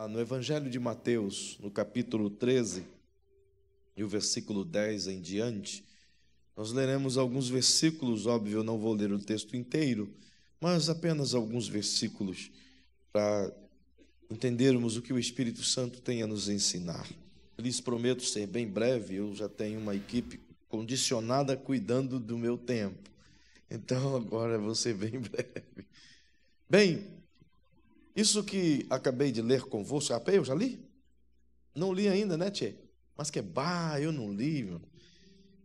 No Evangelho de Mateus, no capítulo 13, e o versículo 10 em diante, nós leremos alguns versículos. Óbvio, eu não vou ler o texto inteiro, mas apenas alguns versículos para entendermos o que o Espírito Santo tem a nos ensinar. Lhes prometo ser bem breve, eu já tenho uma equipe condicionada cuidando do meu tempo, então agora eu vou ser bem breve. Bem, isso que acabei de ler convosco, eu já li? Não li ainda, né, tchê? Mas eu não li, meu.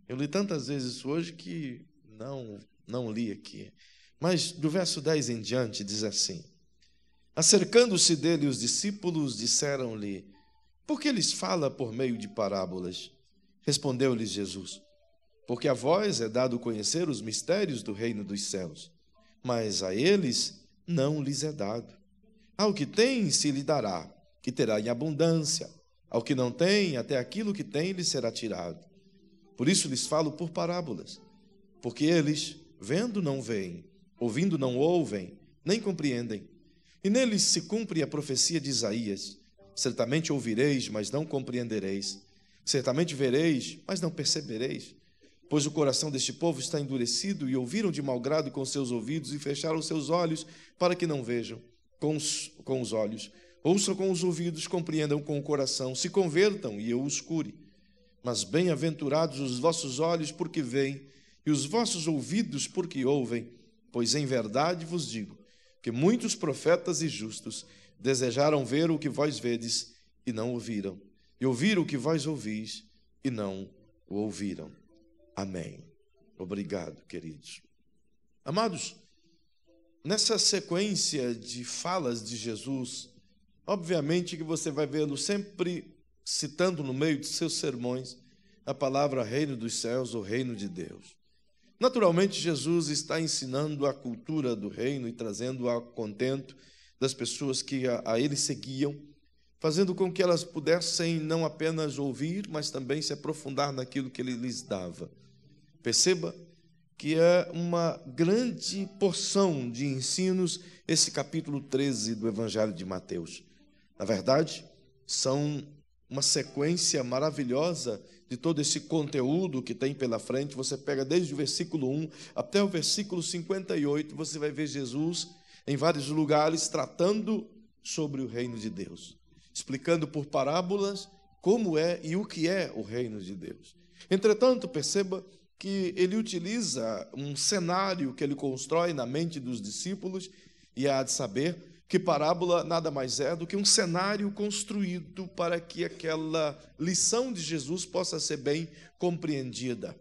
Eu li tantas vezes isso hoje que não li aqui. Mas do verso 10 em diante diz assim: acercando-se dele os discípulos, disseram-lhe: por que lhes fala por meio de parábolas? Respondeu-lhes Jesus: porque a vós é dado conhecer os mistérios do reino dos céus, mas a eles não lhes é dado. Ao que tem se lhe dará, e terá em abundância. Ao que não tem, até aquilo que tem lhe será tirado. Por isso lhes falo por parábolas, porque eles, vendo, não veem, ouvindo, não ouvem, nem compreendem. E neles se cumpre a profecia de Isaías: certamente ouvireis, mas não compreendereis. Certamente vereis, mas não percebereis. Pois o coração deste povo está endurecido, e ouviram de mau grado com seus ouvidos, e fecharam seus olhos, para que não vejam com os olhos, ouçam com os ouvidos, compreendam com o coração, se convertam, e eu os cure. Mas bem-aventurados os vossos olhos, porque veem, e os vossos ouvidos, porque ouvem. Pois em verdade vos digo, que muitos profetas e justos desejaram ver o que vós vedes, e não ouviram, e ouvir o que vós ouvis, e não o ouviram. Amém. Obrigado, queridos. Amados, nessa sequência de falas de Jesus, obviamente que você vai vê-lo sempre citando no meio de seus sermões a palavra reino dos céus ou reino de Deus. Naturalmente, Jesus está ensinando a cultura do reino e trazendo a contento das pessoas que a ele seguiam, fazendo com que elas pudessem não apenas ouvir, mas também se aprofundar naquilo que ele lhes dava. Perceba que é uma grande porção de ensinos esse capítulo 13 do Evangelho de Mateus. Na verdade, são uma sequência maravilhosa de todo esse conteúdo que tem pela frente. Você pega desde o versículo 1 até o versículo 58, você vai ver Jesus em vários lugares tratando sobre o reino de Deus, explicando por parábolas como é e o que é o reino de Deus. Entretanto, perceba que ele utiliza um cenário que ele constrói na mente dos discípulos, e há de saber que parábola nada mais é do que um cenário construído para que aquela lição de Jesus possa ser bem compreendida.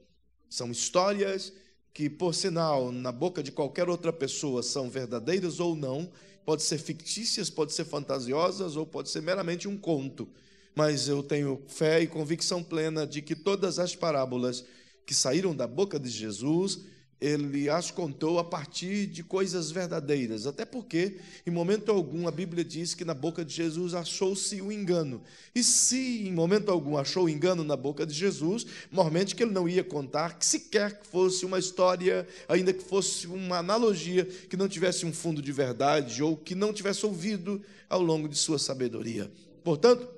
São histórias que, por sinal, na boca de qualquer outra pessoa são verdadeiras ou não, pode ser fictícias, pode ser fantasiosas ou pode ser meramente um conto, mas eu tenho fé e convicção plena de que todas as parábolas que saíram da boca de Jesus, ele as contou a partir de coisas verdadeiras, até porque, em momento algum, a Bíblia diz que na boca de Jesus achou-se um engano. E se, em momento algum, achou engano na boca de Jesus, normalmente que ele não ia contar, que sequer que fosse uma história, ainda que fosse uma analogia, que não tivesse um fundo de verdade, ou que não tivesse ouvido ao longo de sua sabedoria. Portanto,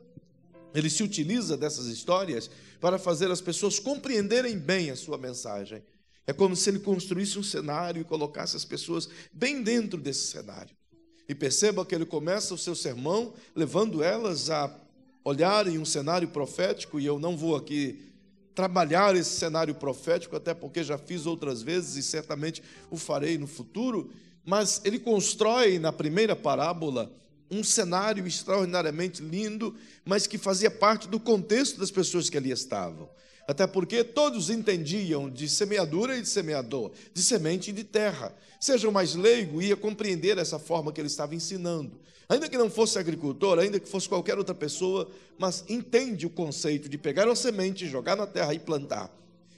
ele se utiliza dessas histórias para fazer as pessoas compreenderem bem a sua mensagem. É como se ele construísse um cenário e colocasse as pessoas bem dentro desse cenário. E perceba que ele começa o seu sermão levando elas a olharem um cenário profético, e eu não vou aqui trabalhar esse cenário profético, até porque já fiz outras vezes e certamente o farei no futuro, mas ele constrói na primeira parábola um cenário extraordinariamente lindo, mas que fazia parte do contexto das pessoas que ali estavam. Até porque todos entendiam de semeadura e de semeador, de semente e de terra. Seja o mais leigo, ia compreender essa forma que ele estava ensinando. Ainda que não fosse agricultor, ainda que fosse qualquer outra pessoa, mas entende o conceito de pegar uma semente, jogar na terra e plantar.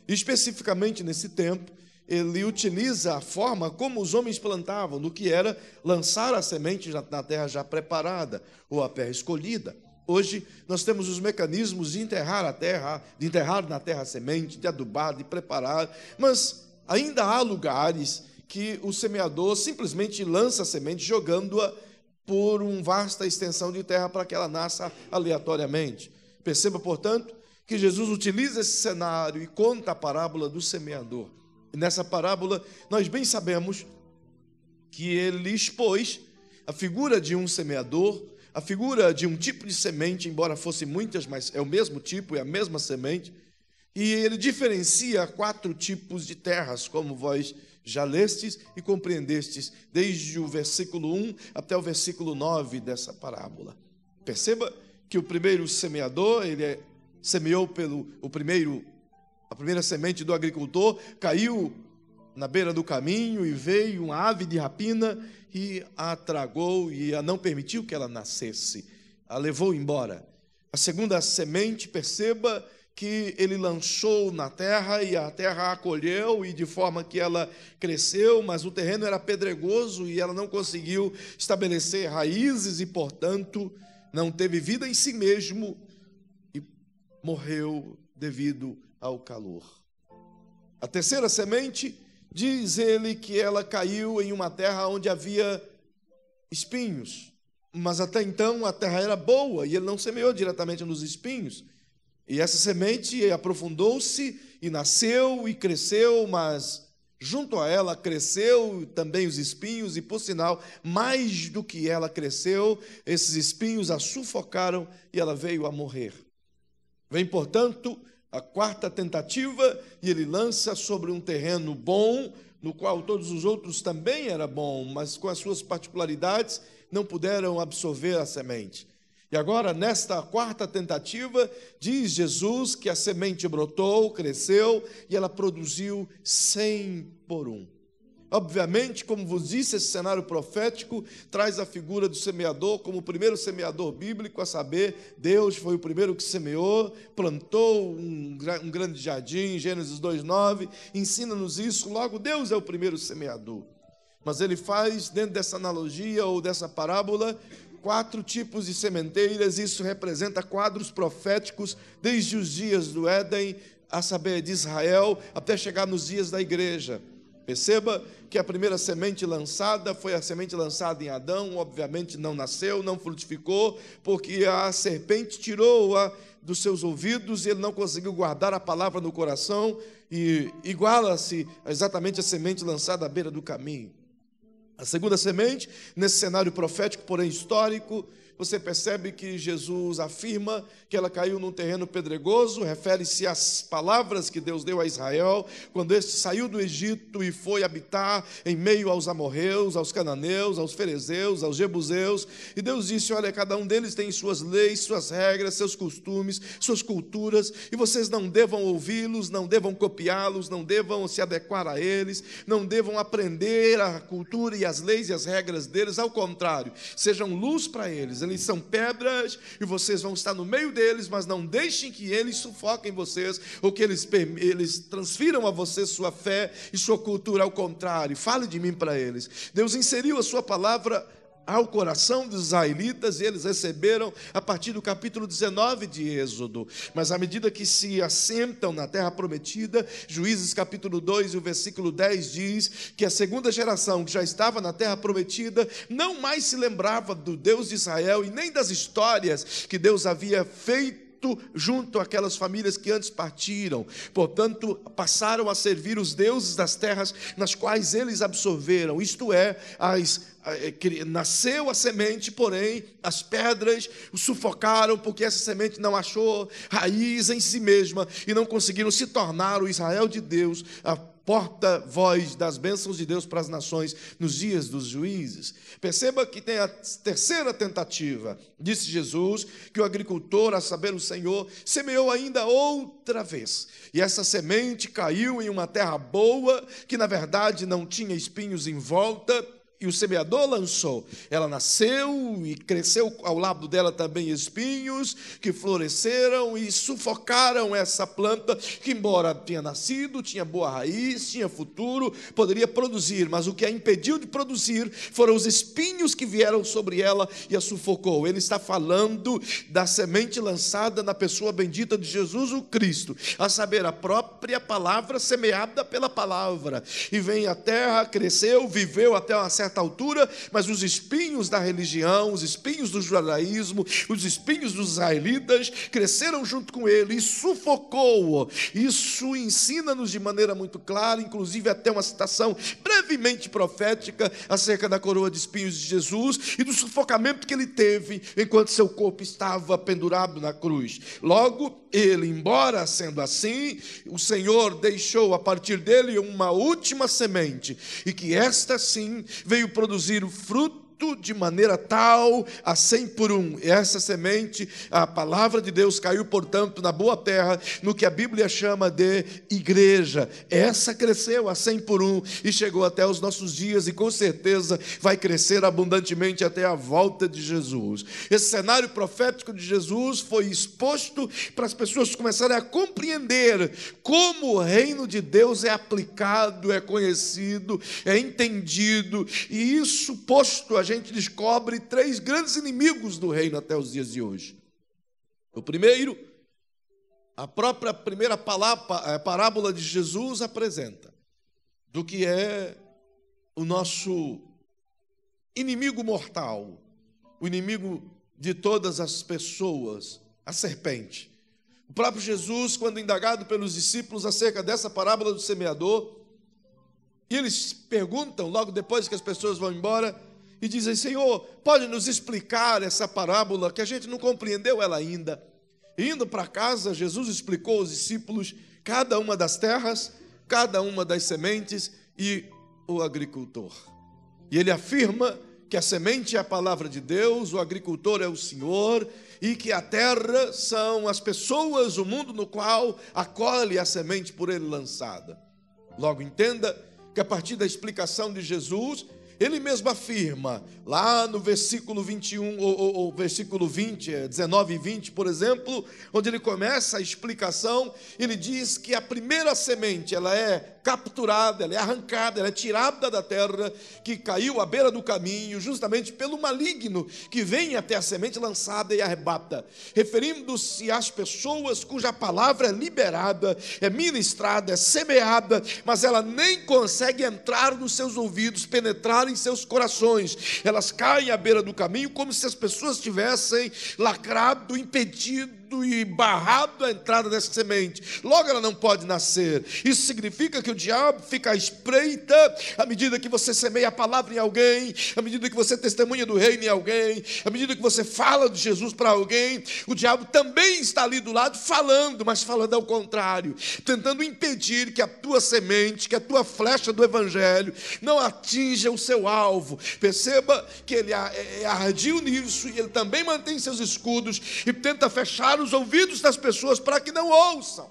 E especificamente nesse tempo, ele utiliza a forma como os homens plantavam, do que era lançar a semente na terra já preparada, ou a terra escolhida. Hoje nós temos os mecanismos de enterrar a terra, de enterrar na terra a semente, de adubar, de preparar, mas ainda há lugares que o semeador simplesmente lança a semente jogando-a por uma vasta extensão de terra para que ela nasça aleatoriamente. Perceba, portanto, que Jesus utiliza esse cenário e conta a parábola do semeador. E nessa parábola, nós bem sabemos que ele expôs a figura de um semeador, a figura de um tipo de semente, embora fossem muitas, mas é o mesmo tipo, é a mesma semente, e ele diferencia 4 tipos de terras, como vós já lestes e compreendestes, desde o versículo 1 até o versículo 9 dessa parábola. Perceba que o primeiro semeador, ele semeou a primeira semente do agricultor, caiu na beira do caminho e veio uma ave de rapina e a tragou e a não permitiu que ela nascesse, a levou embora. A segunda semente, perceba que ele lançou na terra e a terra a acolheu e de forma que ela cresceu, mas o terreno era pedregoso e ela não conseguiu estabelecer raízes e, portanto, não teve vida em si mesmo e morreu devido ao calor. A terceira semente, diz ele que ela caiu em uma terra onde havia espinhos, mas até então a terra era boa e ele não semeou diretamente nos espinhos. E essa semente aprofundou-se e nasceu e cresceu, mas junto a ela cresceu também os espinhos e, por sinal, mais do que ela cresceu, esses espinhos a sufocaram e ela veio a morrer. Vem, portanto, a quarta tentativa e ele lança sobre um terreno bom, no qual todos os outros também era bom, mas com as suas particularidades não puderam absorver a semente. E agora, nesta quarta tentativa, diz Jesus que a semente brotou, cresceu e ela produziu 100 por 1. Obviamente, como vos disse, esse cenário profético traz a figura do semeador como o primeiro semeador bíblico, a saber, Deus foi o primeiro que semeou, plantou um grande jardim, Gênesis 2:9, ensina-nos isso, logo Deus é o primeiro semeador. Mas ele faz, dentro dessa analogia ou dessa parábola, 4 tipos de sementeiras, isso representa quadros proféticos desde os dias do Éden, a saber, de Israel, até chegar nos dias da igreja. Perceba que a primeira semente lançada foi a semente lançada em Adão, obviamente não nasceu, não frutificou, porque a serpente tirou-a dos seus ouvidos e ele não conseguiu guardar a palavra no coração, e iguala-se exatamente a semente lançada à beira do caminho. A segunda semente, nesse cenário profético, porém histórico, você percebe que Jesus afirma que ela caiu num terreno pedregoso, refere-se às palavras que Deus deu a Israel, quando este saiu do Egito e foi habitar em meio aos amorreus, aos cananeus, aos ferezeus, aos jebuseus, e Deus disse, olha, cada um deles tem suas leis, suas regras, seus costumes, suas culturas, e vocês não devam ouvi-los, não devam copiá-los, não devam se adequar a eles, não devam aprender a cultura e as leis e as regras deles, ao contrário, sejam luz para eles são pedras e vocês vão estar no meio deles, mas não deixem que eles sufoquem vocês ou que eles transfiram a vocês sua fé e sua cultura, ao contrário, fale de mim para eles. Deus inseriu a sua palavra ao coração dos israelitas e eles receberam a partir do capítulo 19 de Êxodo, mas à medida que se assentam na terra prometida, Juízes capítulo 2 e o versículo 10 diz que a segunda geração que já estava na terra prometida não mais se lembrava do Deus de Israel e nem das histórias que Deus havia feito junto àquelas famílias que antes partiram, portanto passaram a servir os deuses das terras nas quais eles absorveram, isto é, nasceu a semente, porém as pedras o sufocaram, porque essa semente não achou raiz em si mesma e não conseguiram se tornar o Israel de Deus, a porta-voz das bênçãos de Deus para as nações nos dias dos juízes. Perceba que tem a terceira tentativa. Disse Jesus que o agricultor, a saber o Senhor, semeou ainda outra vez. E essa semente caiu em uma terra boa, que na verdade não tinha espinhos em volta, e o semeador lançou. Ela nasceu e cresceu ao lado dela também espinhos que floresceram e sufocaram essa planta que, embora tinha nascido, tinha boa raiz, tinha futuro, poderia produzir, mas o que a impediu de produzir foram os espinhos que vieram sobre ela e a sufocou. Ele está falando da semente lançada na pessoa bendita de Jesus o Cristo, a saber, a própria palavra semeada pela palavra, e vem à terra, cresceu, viveu até uma certa certa altura, mas os espinhos da religião, os espinhos do judaísmo, os espinhos dos israelitas cresceram junto com ele e sufocou. Isso ensina-nos de maneira muito clara, inclusive até uma citação brevemente profética acerca da coroa de espinhos de Jesus e do sufocamento que ele teve enquanto seu corpo estava pendurado na cruz. Logo, ele, embora sendo assim, o Senhor deixou a partir dele uma última semente, e que esta sim veio produzir o fruto de maneira tal, a 100 por 1. Essa semente, a palavra de Deus, caiu, portanto, na boa terra, no que a Bíblia chama de igreja. Essa cresceu a 100 por 1 e chegou até os nossos dias, e com certeza vai crescer abundantemente até a volta de Jesus. Esse cenário profético de Jesus foi exposto para as pessoas começarem a compreender como o reino de Deus é aplicado, é conhecido, é entendido, e isso posto, a gente descobre 3 grandes inimigos do reino até os dias de hoje. O primeiro, a própria primeira parábola de Jesus apresenta do que é o nosso inimigo mortal, o inimigo de todas as pessoas, a serpente. O próprio Jesus, quando indagado pelos discípulos acerca dessa parábola do semeador, e eles perguntam, logo depois que as pessoas vão embora, e dizem: Senhor, pode nos explicar essa parábola, que a gente não compreendeu ela ainda. Indo para casa, Jesus explicou aos discípulos cada uma das terras, cada uma das sementes e o agricultor. E ele afirma que a semente é a palavra de Deus, o agricultor é o Senhor, e que a terra são as pessoas, o mundo no qual acolhe a semente por ele lançada. Logo, entenda que a partir da explicação de Jesus, ele mesmo afirma, lá no versículo 21, ou versículo 20, 19 e 20, por exemplo, onde ele começa a explicação, ele diz que a primeira semente, ela é capturada, ela é arrancada, ela é tirada da terra, que caiu à beira do caminho, justamente pelo maligno, que vem até a semente lançada e arrebata, referindo-se às pessoas cuja palavra é liberada, é ministrada, é semeada, mas ela nem consegue entrar nos seus ouvidos, penetrar em seus corações. Elas caem à beira do caminho como se as pessoas tivessem lacrado, impedido e barrado a entrada dessa semente. Logo ela não pode nascer. Isso significa que o diabo fica à espreita à medida que você semeia a palavra em alguém, à medida que você testemunha do reino em alguém, à medida que você fala de Jesus para alguém. O diabo também está ali do lado falando, mas falando ao contrário, tentando impedir que a tua semente, que a tua flecha do evangelho não atinja o seu alvo. Perceba que ele é ardio nisso, e ele também mantém seus escudos e tenta fechar os ouvidos das pessoas para que não ouçam.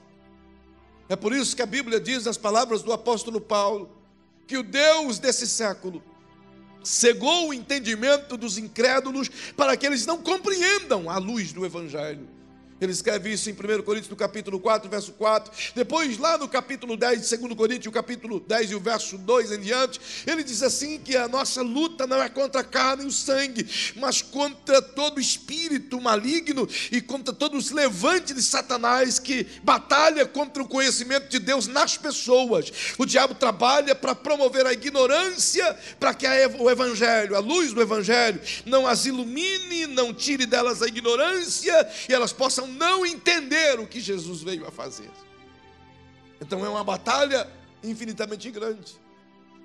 É por isso que a Bíblia diz, nas palavras do apóstolo Paulo, que o Deus desse século cegou o entendimento dos incrédulos para que eles não compreendam a luz do evangelho. Ele escreve isso em 1 Coríntios, no capítulo 4, verso 4. Depois, lá no capítulo 10 de 2 Coríntios, o capítulo 10 e o verso 2 em diante, ele diz assim, que a nossa luta não é contra a carne e o sangue, mas contra todo espírito maligno e contra todos os levantes de Satanás que batalha contra o conhecimento de Deus nas pessoas. O diabo trabalha para promover a ignorância, para que o evangelho, a luz do evangelho, não as ilumine, não tire delas a ignorância e elas possam não entender o que Jesus veio a fazer. Então é uma batalha infinitamente grande.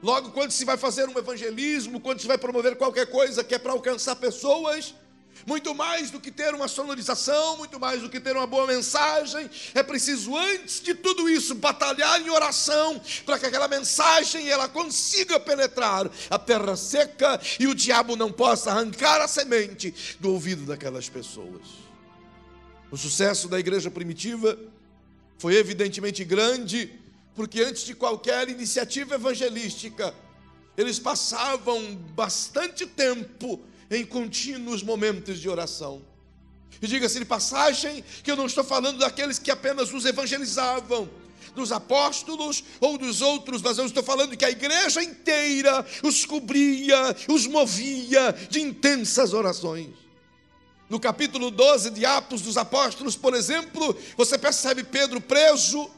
Logo, quando se vai fazer um evangelismo, quando se vai promover qualquer coisa que é para alcançar pessoas, muito mais do que ter uma sonorização, muito mais do que ter uma boa mensagem, é preciso, antes de tudo isso, batalhar em oração para que aquela mensagem ela consiga penetrar a terra seca e o diabo não possa arrancar a semente do ouvido daquelas pessoas. O sucesso da igreja primitiva foi evidentemente grande, porque antes de qualquer iniciativa evangelística, eles passavam bastante tempo em contínuos momentos de oração. E diga-se de passagem que eu não estou falando daqueles que apenas os evangelizavam, dos apóstolos ou dos outros, mas eu estou falando que a igreja inteira os cobria, os movia de intensas orações. No capítulo 12 de Atos dos Apóstolos, por exemplo, você percebe Pedro preso,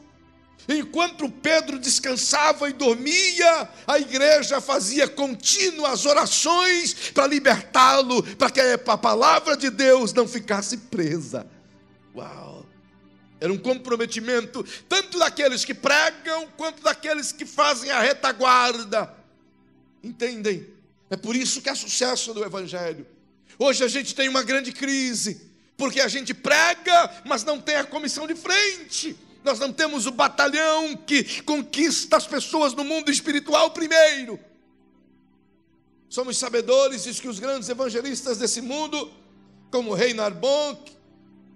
Enquanto Pedro descansava e dormia, a igreja fazia contínuas orações para libertá-lo, para que a palavra de Deus não ficasse presa. Uau! Era um comprometimento tanto daqueles que pregam, quanto daqueles que fazem a retaguarda. Entendem? É por isso que é sucesso do Evangelho. Hoje a gente tem uma grande crise, porque a gente prega, mas não tem a comissão de frente. Nós não temos o batalhão que conquista as pessoas no mundo espiritual primeiro. Somos sabedores de que os grandes evangelistas desse mundo, como Reinhard Bonk,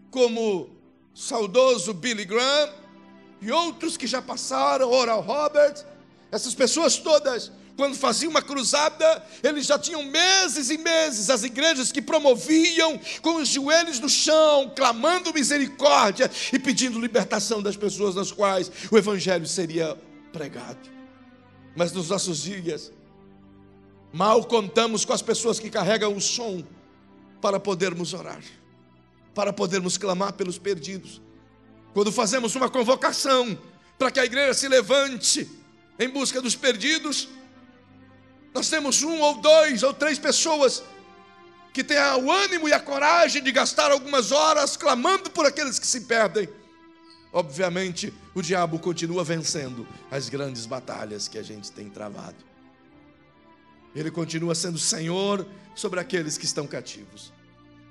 como o saudoso Billy Graham, e outros que já passaram, Oral Roberts, essas pessoas todas, quando faziam uma cruzada, eles já tinham meses e meses as igrejas que promoviam com os joelhos no chão, clamando misericórdia e pedindo libertação das pessoas nas quais o evangelho seria pregado. Mas nos nossos dias, mal contamos com as pessoas que carregam o som para podermos orar, para podermos clamar pelos perdidos. Quando fazemos uma convocação para que a igreja se levante em busca dos perdidos, nós temos 1 ou 2 ou 3 pessoas que têm o ânimo e a coragem de gastar algumas horas clamando por aqueles que se perdem. Obviamente, o diabo continua vencendo as grandes batalhas que a gente tem travado. Ele continua sendo Senhor sobre aqueles que estão cativos.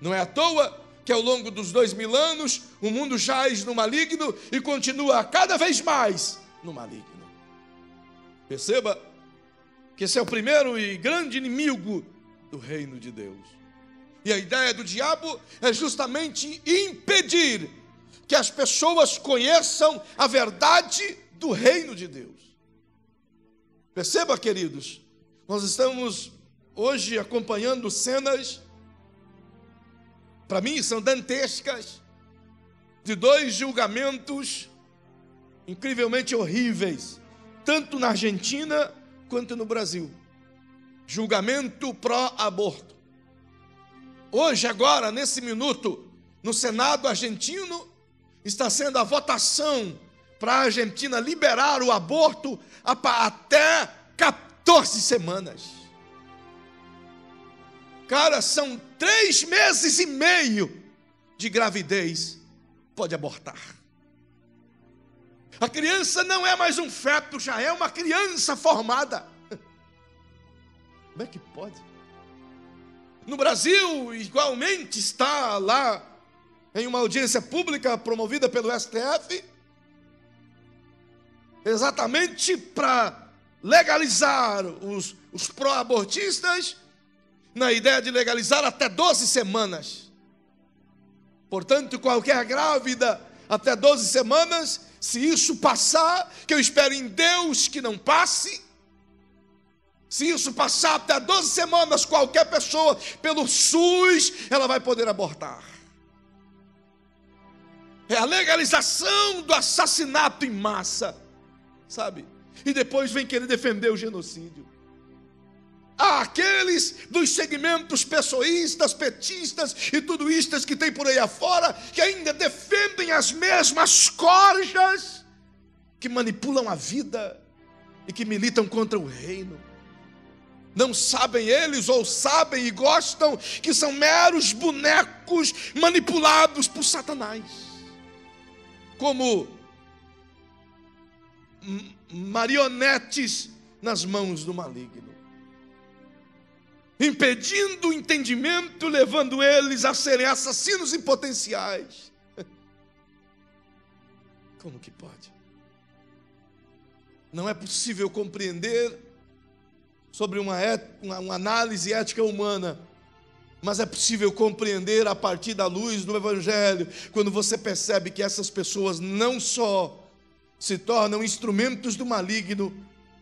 Não é à toa que ao longo dos 2000 anos, o mundo jaz no maligno e continua cada vez mais no maligno. Perceba que esse é o primeiro e grande inimigo do reino de Deus. E a ideia do diabo é justamente impedir que as pessoas conheçam a verdade do reino de Deus. Perceba, queridos, nós estamos hoje acompanhando cenas, para mim são dantescas, de 2 julgamentos incrivelmente horríveis, tanto na Argentina quanto no Brasil. Julgamento pró-aborto. Hoje, agora, nesse minuto, no Senado argentino, está sendo a votação para a Argentina liberar o aborto até 14 semanas. Cara, são 3 meses e meio de gravidez, pode abortar. A criança não é mais um feto, já é uma criança formada. Como é que pode? No Brasil, igualmente, está lá em uma audiência pública promovida pelo STF, exatamente para legalizar os pró-abortistas, na ideia de legalizar até 12 semanas. Portanto, qualquer grávida até 12 semanas, se isso passar, que eu espero em Deus que não passe, se isso passar até 12 semanas, qualquer pessoa, pelo SUS, ela vai poder abortar. É a legalização do assassinato em massa, sabe? E depois vem querer defender o genocídio. Há aqueles dos segmentos pessoístas, petistas e tudoístas que tem por aí afora, que ainda defendem as mesmas corjas, que manipulam a vida e que militam contra o reino. Não sabem eles, ou sabem e gostam, que são meros bonecos manipulados por Satanás, como marionetes nas mãos do maligno, impedindo o entendimento, levando eles a serem assassinos em potenciais. Como que pode? Não é possível compreender sobre uma análise ética humana, mas é possível compreender a partir da luz do Evangelho, quando você percebe que essas pessoas não só se tornam instrumentos do maligno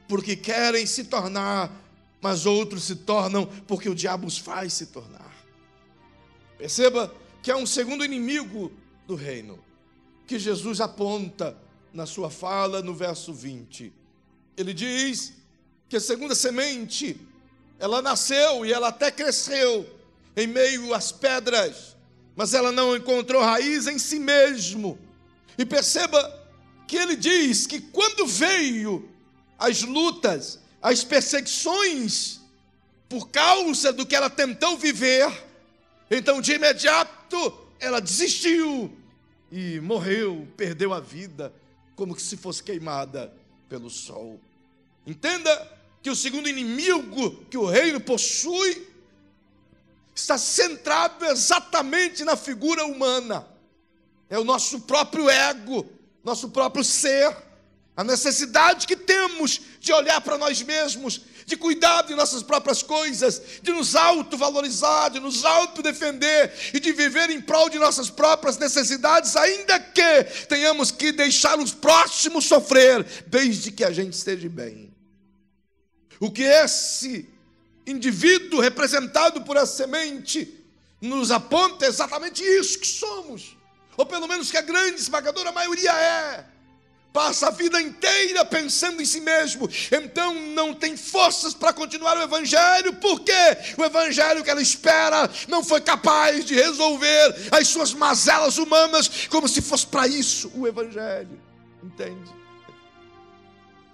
porque querem se tornar, mas outros se tornam porque o diabo os faz se tornar. Perceba que há um segundo inimigo do reino, que Jesus aponta na sua fala no verso 20. Ele diz que a segunda semente, ela nasceu e ela até cresceu em meio às pedras, mas ela não encontrou raiz em si mesmo. E perceba que ele diz que quando veio as lutas, as perseguições, por causa do que ela tentou viver, então de imediato ela desistiu e morreu, perdeu a vida, como que se fosse queimada pelo sol. Entenda que o segundo inimigo que o reino possui está centrado exatamente na figura humana. É o nosso próprio ego, nosso próprio ser, a necessidade que temos de olhar para nós mesmos, de cuidar de nossas próprias coisas, de nos autovalorizar, de nos autodefender e de viver em prol de nossas próprias necessidades, ainda que tenhamos que deixar os próximos sofrer, desde que a gente esteja bem. O que esse indivíduo representado por essa semente nos aponta é exatamente isso que somos, ou pelo menos que a grande esmagadora maioria é. Passa a vida inteira pensando em si mesmo, então não tem forças para continuar o evangelho, porque o evangelho que ela espera não foi capaz de resolver as suas mazelas humanas, como se fosse para isso o evangelho, entende?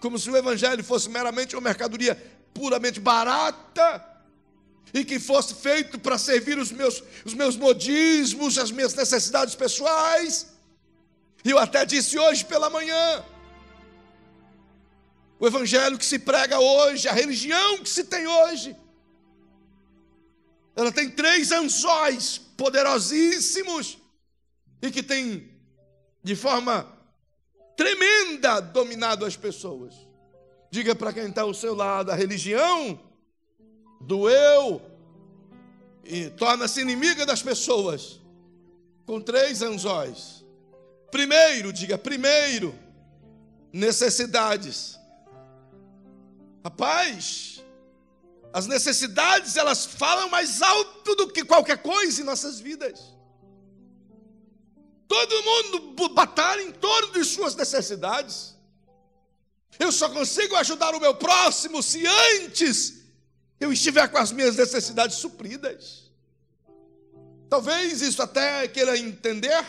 Como se o evangelho fosse meramente uma mercadoria puramente barata, e que fosse feito para servir os meus modismos, as minhas necessidades pessoais. E eu até disse hoje pela manhã, o evangelho que se prega hoje, a religião que se tem hoje, ela tem 3 anzóis poderosíssimos e que tem, de forma tremenda, dominado as pessoas. Diga para quem está ao seu lado, a religião do eu e torna-se inimiga das pessoas com 3 anzóis. Primeiro, diga, primeiro, necessidades. Rapaz, as necessidades, elas falam mais alto do que qualquer coisa em nossas vidas. Todo mundo batalha em torno de suas necessidades. Eu só consigo ajudar o meu próximo se antes eu estiver com as minhas necessidades supridas. Talvez isso até queira entender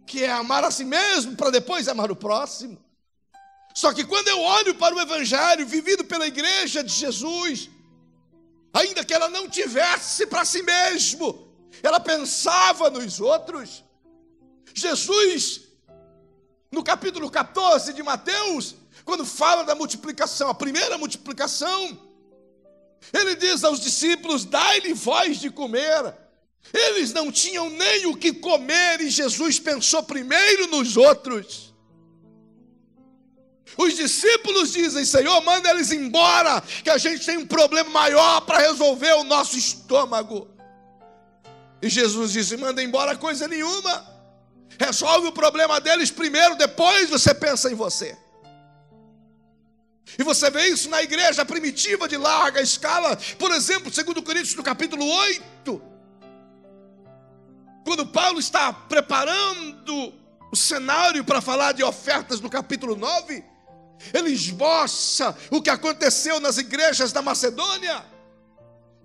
que é amar a si mesmo para depois amar o próximo. Só que quando eu olho para o evangelho vivido pela igreja de Jesus, ainda que ela não tivesse para si mesmo, ela pensava nos outros. Jesus, no capítulo 14 de Mateus, quando fala da multiplicação, a primeira multiplicação, ele diz aos discípulos: dai-lhe vós de comer. Eles não tinham nem o que comer e Jesus pensou primeiro nos outros. Os discípulos dizem: Senhor, manda eles embora, que a gente tem um problema maior para resolver o nosso estômago. E Jesus disse: manda embora coisa nenhuma, resolve o problema deles primeiro, depois você pensa em você. E você vê isso na igreja primitiva de larga escala. Por exemplo, 2 Coríntios no capítulo 8, quando Paulo está preparando o cenário para falar de ofertas no capítulo 9, ele esboça o que aconteceu nas igrejas da Macedônia,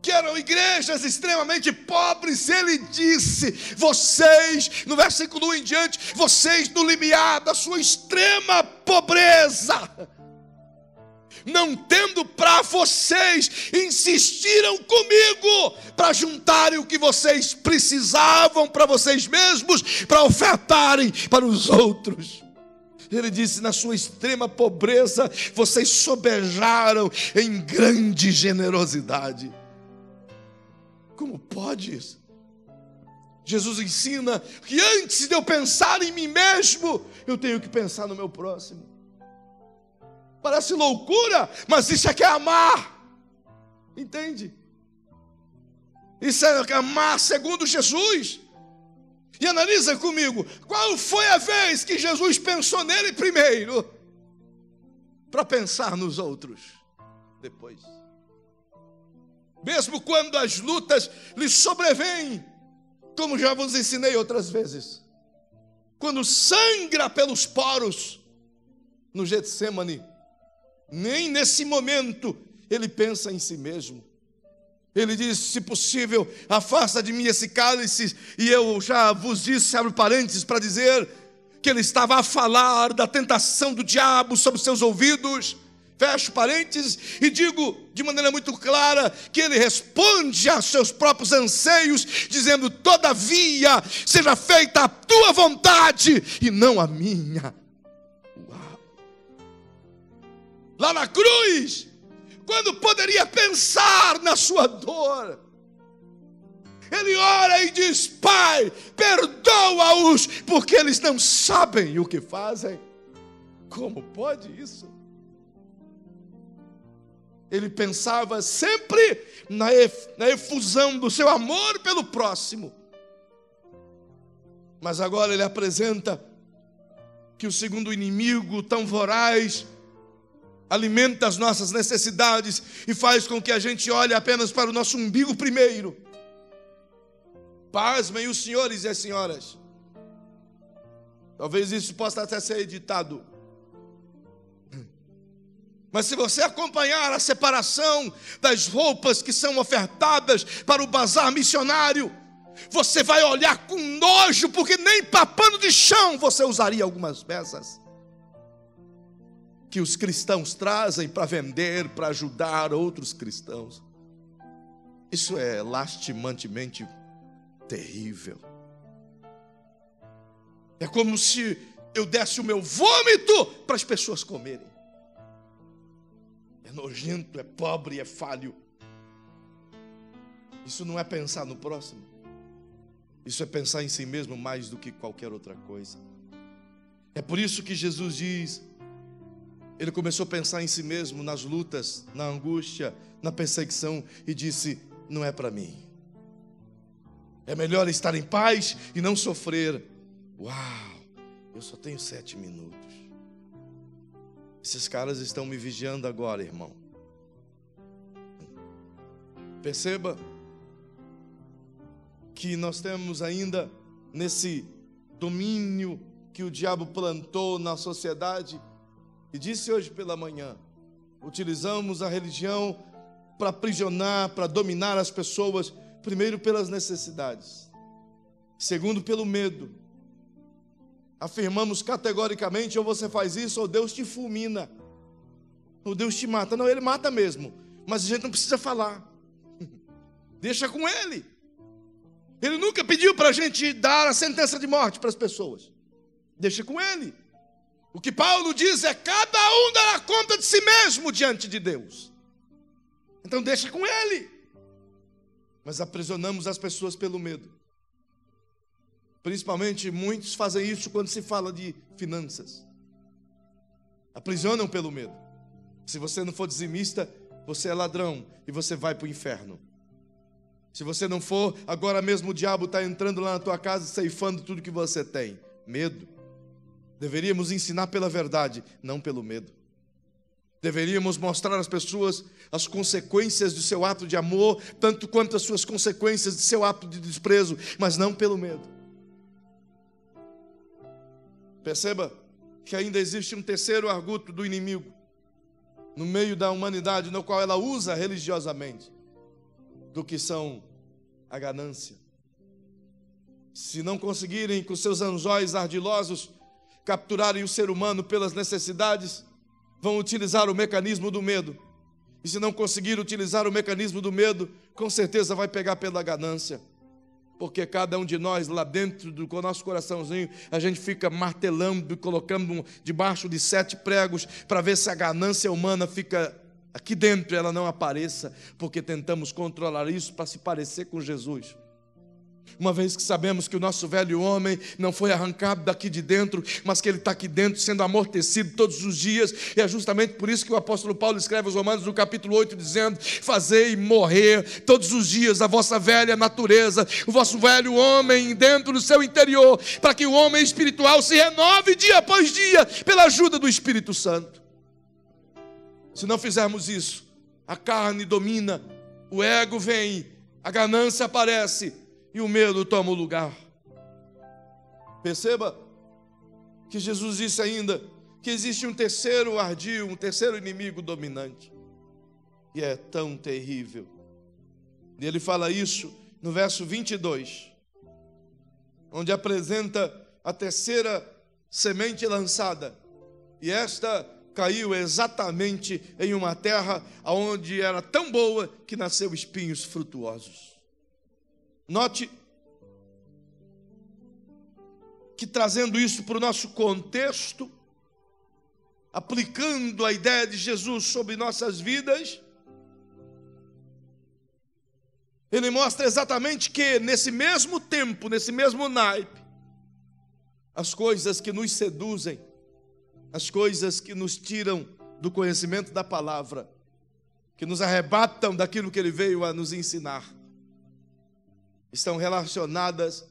que eram igrejas extremamente pobres. Ele disse: vocês, no versículo 1 em diante, vocês no limiar da sua extrema pobreza, não tendo para vocês, insistiram comigo para juntarem o que vocês precisavam para vocês mesmos, para ofertarem para os outros. Ele disse: na sua extrema pobreza, vocês sobejaram em grande generosidade. Como pode isso? Jesus ensina que antes de eu pensar em mim mesmo, eu tenho que pensar no meu próximo. Parece loucura, mas isso é que é amar. Entende? Isso é amar segundo Jesus. E analisa comigo, qual foi a vez que Jesus pensou nele primeiro, para pensar nos outros depois? Mesmo quando as lutas lhe sobrevêm, como já vos ensinei outras vezes, quando sangra pelos poros no Getsêmani, nem nesse momento ele pensa em si mesmo. Ele diz: se possível, afasta de mim esse cálice. E eu já vos disse, abre parênteses para dizer, que ele estava a falar da tentação do diabo sobre seus ouvidos. Fecho parênteses e digo de maneira muito clara que ele responde aos seus próprios anseios, dizendo: todavia, seja feita a tua vontade e não a minha. Uau. Lá na cruz, quando poderia pensar na sua dor, ele ora e diz: Pai, perdoa-os, porque eles não sabem o que fazem. Como pode isso? Ele pensava sempre na efusão do seu amor pelo próximo. Mas agora ele apresenta que o segundo inimigo, tão voraz, alimenta as nossas necessidades e faz com que a gente olhe apenas para o nosso umbigo primeiro. Pasmem os senhores e as senhoras. Talvez isso possa até ser editado. Mas se você acompanhar a separação das roupas que são ofertadas para o bazar missionário, você vai olhar com nojo, porque nem para pano de chão você usaria algumas peças que os cristãos trazem para vender, para ajudar outros cristãos. Isso é lastimantemente terrível. É como se eu desse o meu vômito para as pessoas comerem. É nojento, é pobre, é falho. Isso não é pensar no próximo. Isso é pensar em si mesmo mais do que qualquer outra coisa. É por isso que Jesus diz, ele começou a pensar em si mesmo, nas lutas, na angústia, na perseguição, e disse: não é para mim. É melhor estar em paz e não sofrer. Uau, eu só tenho 7 minutos. Esses caras estão me vigiando agora, irmão. Perceba que nós temos ainda nesse domínio que o diabo plantou na sociedade. E disse hoje pela manhã, utilizamos a religião para aprisionar, para dominar as pessoas, primeiro pelas necessidades, segundo pelo medo. Afirmamos categoricamente: ou você faz isso, ou Deus te fulmina, ou Deus te mata. Não, ele mata mesmo, mas a gente não precisa falar. Deixa com ele. Ele nunca pediu para a gente dar a sentença de morte para as pessoas. Deixa com ele. O que Paulo diz é: cada um dará conta de si mesmo diante de Deus. Então deixa com ele. Mas aprisionamos as pessoas pelo medo. Principalmente muitos fazem isso quando se fala de finanças. Aprisionam pelo medo. Se você não for dizimista, você é ladrão e você vai para o inferno. Se você não for, agora mesmo o diabo está entrando lá na tua casa, ceifando tudo que você tem. Medo. Deveríamos ensinar pela verdade, não pelo medo. Deveríamos mostrar às pessoas as consequências do seu ato de amor, tanto quanto as suas consequências do seu ato de desprezo, mas não pelo medo. Perceba que ainda existe um terceiro arguto do inimigo no meio da humanidade, no qual ela usa religiosamente, do que são a ganância. Se não conseguirem com seus anzóis ardilosos capturarem o ser humano pelas necessidades, vão utilizar o mecanismo do medo. E se não conseguir utilizar o mecanismo do medo, com certeza vai pegar pela ganância. Porque cada um de nós, lá dentro do nosso coraçãozinho, a gente fica martelando e colocando debaixo de 7 pregos para ver se a ganância humana fica aqui dentro, ela não apareça, porque tentamos controlar isso para se parecer com Jesus. Uma vez que sabemos que o nosso velho homem não foi arrancado daqui de dentro, mas que ele está aqui dentro sendo amortecido todos os dias, e é justamente por isso que o apóstolo Paulo escreve aos Romanos no capítulo 8, dizendo: fazei morrer todos os dias a vossa velha natureza, o vosso velho homem dentro do seu interior, para que o homem espiritual se renove dia após dia, pela ajuda do Espírito Santo. Se não fizermos isso, a carne domina, o ego vem, a ganância aparece, e o medo toma o lugar. Perceba que Jesus disse ainda que existe um terceiro ardil, um terceiro inimigo dominante, e é tão terrível. E ele fala isso no verso 22, onde apresenta a terceira semente lançada, e esta caiu exatamente em uma terra onde era tão boa que nasceu espinhos frutuosos. Note que, trazendo isso para o nosso contexto, aplicando a ideia de Jesus sobre nossas vidas, ele mostra exatamente que nesse mesmo tempo, nesse mesmo naipe, as coisas que nos seduzem, as coisas que nos tiram do conhecimento da palavra, que nos arrebatam daquilo que ele veio a nos ensinar, estão relacionadas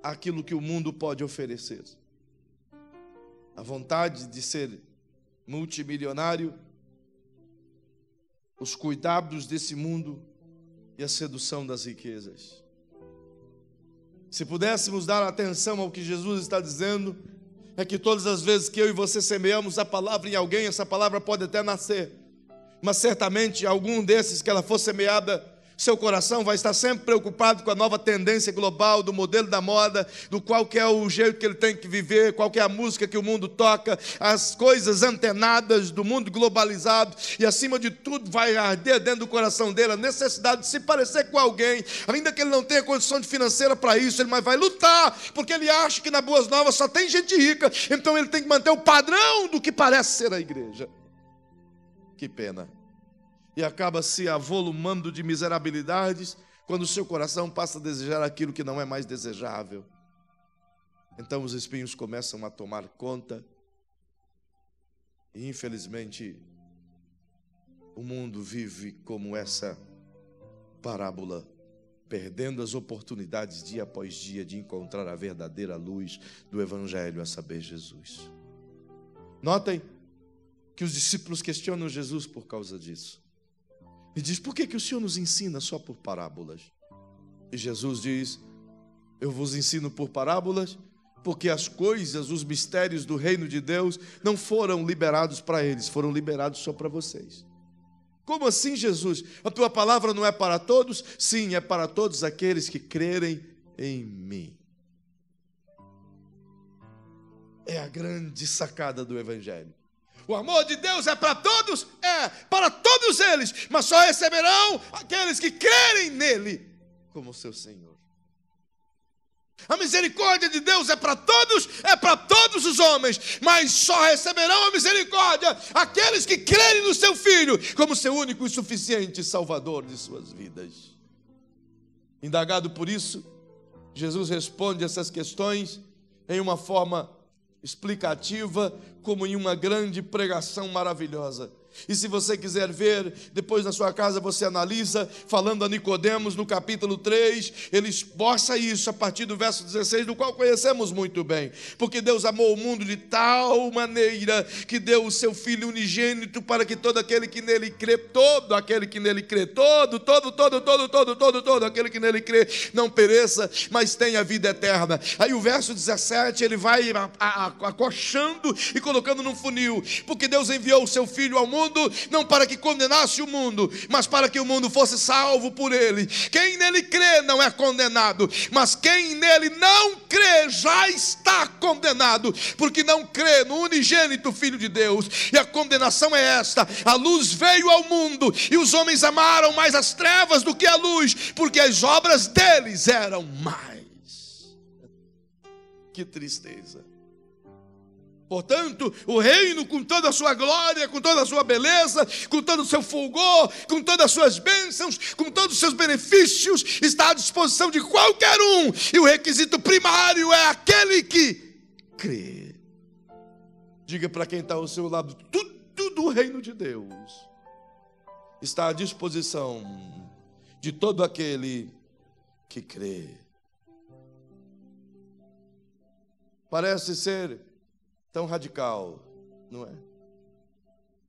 àquilo que o mundo pode oferecer. A vontade de ser multimilionário, os cuidados desse mundo e a sedução das riquezas. Se pudéssemos dar atenção ao que Jesus está dizendo, é que todas as vezes que eu e você semeamos a palavra em alguém, essa palavra pode até nascer, mas certamente algum desses que ela for semeada, seu coração vai estar sempre preocupado com a nova tendência global, do modelo da moda, do qual que é o jeito que ele tem que viver, qual que é a música que o mundo toca, as coisas antenadas do mundo globalizado, e acima de tudo vai arder dentro do coração dele a necessidade de se parecer com alguém, ainda que ele não tenha condição financeira para isso, ele vai lutar, porque ele acha que na Boas Novas só tem gente rica, então ele tem que manter o padrão do que parece ser a igreja. Que pena. E acaba se avolumando de miserabilidades quando o seu coração passa a desejar aquilo que não é mais desejável. Então os espinhos começam a tomar conta e, infelizmente, o mundo vive como essa parábola, perdendo as oportunidades dia após dia de encontrar a verdadeira luz do Evangelho, a saber, Jesus. Notem que os discípulos questionam Jesus por causa disso. E diz: por que o Senhor nos ensina só por parábolas? E Jesus diz: eu vos ensino por parábolas porque as coisas, os mistérios do reino de Deus não foram liberados para eles, foram liberados só para vocês. Como assim, Jesus? A tua palavra não é para todos? Sim, é para todos aqueles que crerem em mim. É a grande sacada do Evangelho. O amor de Deus é para todos? É, para todos eles, mas só receberão aqueles que crerem nele como seu Senhor. A misericórdia de Deus é para todos os homens, mas só receberão a misericórdia aqueles que crerem no seu Filho como seu único e suficiente Salvador de suas vidas. Indagado por isso, Jesus responde essas questões em uma forma explicativa, como em uma grande pregação maravilhosa. E se você quiser ver, depois na sua casa você analisa, falando a Nicodemos no capítulo 3, ele esboça isso a partir do verso 16, do qual conhecemos muito bem. Porque Deus amou o mundo de tal maneira que deu o seu Filho unigênito para que todo aquele que nele crê, todo aquele que nele crê, todo aquele que nele crê, não pereça, mas tenha vida eterna. Aí o verso 17, ele vai acochando e colocando num funil, porque Deus enviou o seu Filho ao mundo, não para que condenasse o mundo, mas para que o mundo fosse salvo por ele. Quem nele crê não é condenado, mas quem nele não crê já está condenado, porque não crê no unigênito Filho de Deus. E a condenação é esta: a luz veio ao mundo e os homens amaram mais as trevas do que a luz, porque as obras deles eram mais. Que tristeza. Portanto, o reino, com toda a sua glória, com toda a sua beleza, com todo o seu fulgor, com todas as suas bênçãos, com todos os seus benefícios, está à disposição de qualquer um. E o requisito primário é aquele que crê. Diga para quem está ao seu lado: tudo do reino de Deus está à disposição de todo aquele que crê. Parece ser tão radical, não é?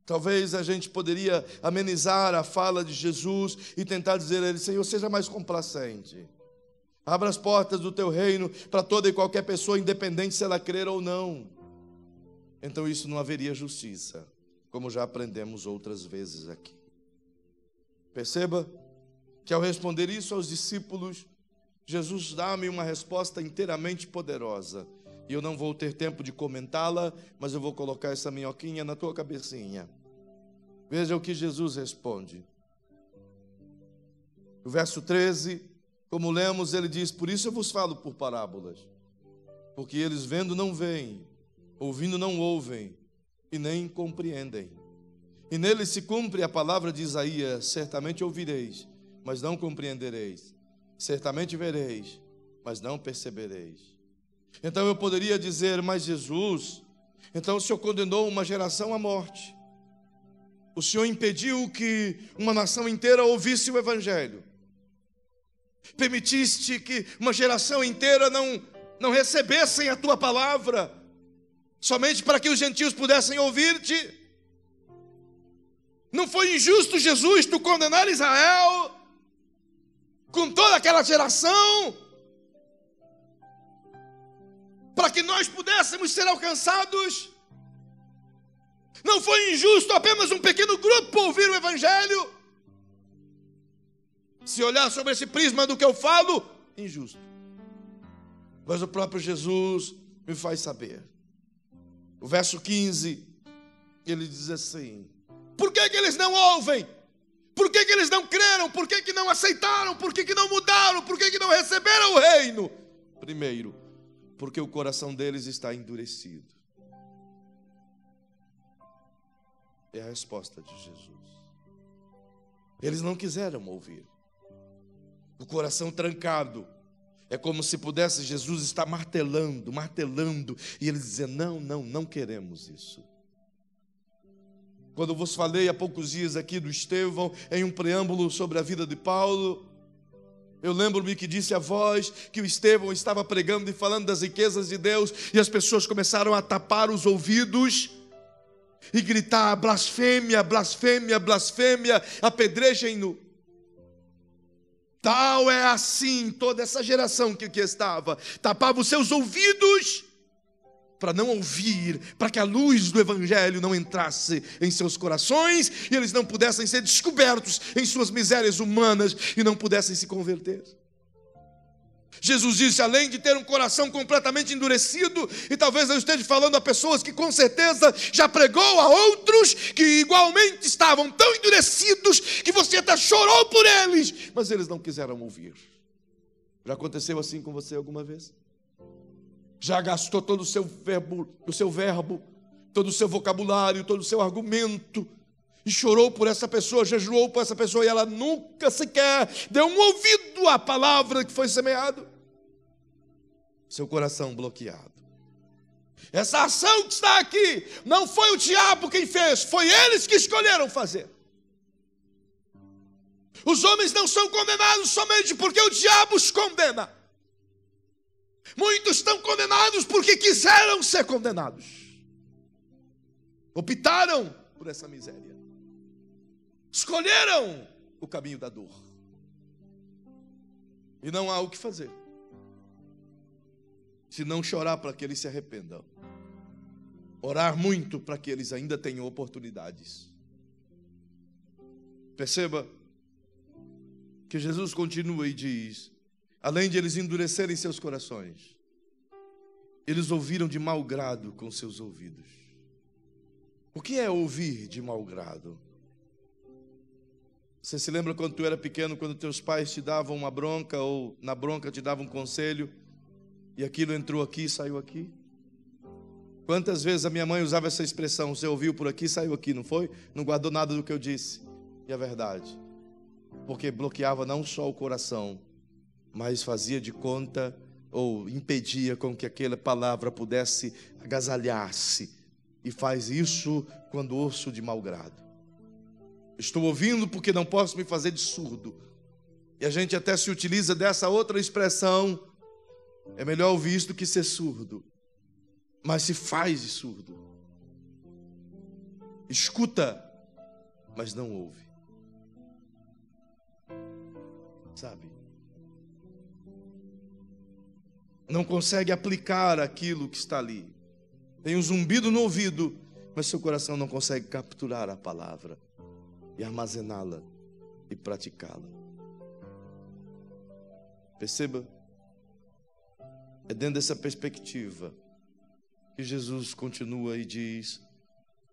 Talvez a gente poderia amenizar a fala de Jesus e tentar dizer a ele: Senhor, seja mais complacente. Abra as portas do teu reino para toda e qualquer pessoa, independente se ela crer ou não. Então isso não haveria justiça, como já aprendemos outras vezes aqui. Perceba que ao responder isso aos discípulos, Jesus dá-me uma resposta inteiramente poderosa. E eu não vou ter tempo de comentá-la, mas eu vou colocar essa minhoquinha na tua cabecinha. Veja o que Jesus responde. O verso 13, como lemos, ele diz: por isso eu vos falo por parábolas, porque eles vendo não veem, ouvindo não ouvem, e nem compreendem. E nele se cumpre a palavra de Isaías: certamente ouvireis, mas não compreendereis. Certamente vereis, mas não percebereis. Então eu poderia dizer: mas Jesus, então o Senhor condenou uma geração à morte. O Senhor impediu que uma nação inteira ouvisse o Evangelho. Permitiste que uma geração inteira não recebessem a tua palavra, somente para que os gentios pudessem ouvir-te. Não foi injusto, Jesus, tu condenar Israel com toda aquela geração, para que nós pudéssemos ser alcançados? Não foi injusto apenas um pequeno grupo ouvir o Evangelho? Se olhar sobre esse prisma do que eu falo, injusto. Mas o próprio Jesus me faz saber. O verso 15, ele diz assim: por que eles não ouvem? Por que eles não creram? Por que não aceitaram? Por que não mudaram? Por que não receberam o reino? Primeiro, porque o coração deles está endurecido. É a resposta de Jesus. Eles não quiseram ouvir. O coração trancado. É como se pudesse Jesus estar martelando, e eles dizendo: não queremos isso. Quando eu vos falei há poucos dias aqui do Estevão, em um preâmbulo sobre a vida de Paulo, eu lembro-me que disse a vós que o Estevão estava pregando e falando das riquezas de Deus, e as pessoas começaram a tapar os ouvidos e gritar: blasfêmia, blasfêmia, blasfêmia, apedrejem-no. Tal é assim toda essa geração que aqui estava, tapava os seus ouvidos para não ouvir, para que a luz do Evangelho não entrasse em seus corações e eles não pudessem ser descobertos em suas misérias humanas e não pudessem se converter. Jesus disse: além de ter um coração completamente endurecido, e talvez eu esteja falando a pessoas que com certeza já pregou a outros que igualmente estavam tão endurecidos que você até chorou por eles, mas eles não quiseram ouvir. Já aconteceu assim com você alguma vez? Já gastou todo o seu verbo, todo o seu vocabulário, todo o seu argumento, e chorou por essa pessoa, jejuou por essa pessoa, e ela nunca sequer deu um ouvido à palavra que foi semeada? Seu coração bloqueado. Essa ação que está aqui, não foi o diabo quem fez, foi eles que escolheram fazer. Os homens não são condenados somente porque o diabo os condena. Muitos estão condenados porque quiseram ser condenados. Optaram por essa miséria. Escolheram o caminho da dor. E não há o que fazer, se não chorar para que eles se arrependam. Orar muito para que eles ainda tenham oportunidades. Perceba que Jesus continua e diz: além de eles endurecerem seus corações, eles ouviram de mau grado com seus ouvidos. O que é ouvir de mau grado? Você se lembra quando tu era pequeno, quando teus pais te davam uma bronca, ou na bronca te davam um conselho, e aquilo entrou aqui e saiu aqui? Quantas vezes a minha mãe usava essa expressão: você ouviu por aqui, saiu aqui, não foi? Não guardou nada do que eu disse. E é verdade, porque bloqueava não só o coração, mas fazia de conta, ou impedia com que aquela palavra pudesse agasalhar-se, e faz isso quando ouço de mau grado. Estou ouvindo porque não posso me fazer de surdo. E a gente até se utiliza dessa outra expressão: é melhor ouvir isso do que ser surdo. Mas se faz de surdo. Escuta, mas não ouve. Sabe? Não consegue aplicar aquilo que está ali. Tem um zumbido no ouvido, mas seu coração não consegue capturar a palavra e armazená-la e praticá-la. Perceba, é dentro dessa perspectiva que Jesus continua e diz: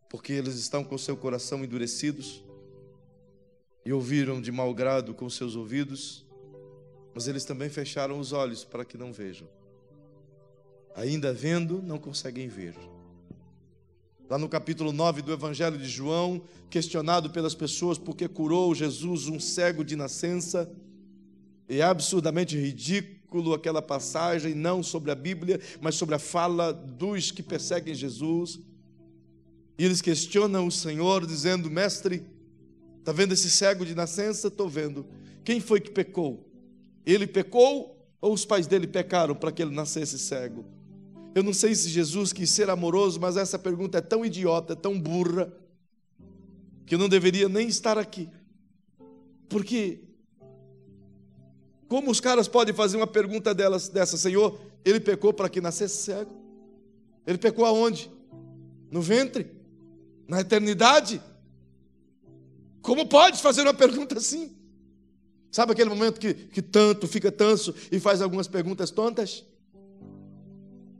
porque eles estão com seu coração endurecidos e ouviram de mau grado com seus ouvidos, mas eles também fecharam os olhos para que não vejam. Ainda vendo, não conseguem ver. Lá no capítulo 9 do Evangelho de João, questionado pelas pessoas porque curou Jesus um cego de nascença, é absurdamente ridículo aquela passagem, não sobre a Bíblia, mas sobre a fala dos que perseguem Jesus. E eles questionam o Senhor, dizendo: mestre, está vendo esse cego de nascença? Estou vendo. Quem foi que pecou? Ele pecou ou os pais dele pecaram para que ele nascesse cego? Eu não sei se Jesus quis ser amoroso, mas essa pergunta é tão idiota, tão burra, que eu não deveria nem estar aqui. Porque como os caras podem fazer uma pergunta dessa: Senhor, ele pecou para que nascesse cego? Ele pecou aonde? No ventre? Na eternidade? Como pode fazer uma pergunta assim? Sabe aquele momento que tanto fica tanso e faz algumas perguntas tontas?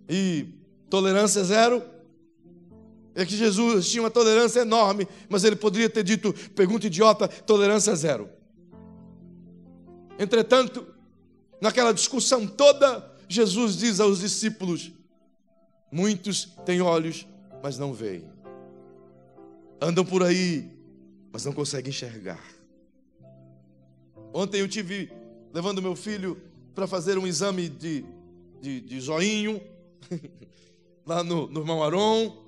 E tolerância zero? É que Jesus tinha uma tolerância enorme, mas ele poderia ter dito: pergunta idiota, tolerância zero. Entretanto, naquela discussão toda, Jesus diz aos discípulos: muitos têm olhos, mas não veem. Andam por aí, mas não conseguem enxergar. Ontem eu tive levando meu filho para fazer um exame de zoinho lá no irmão Aron.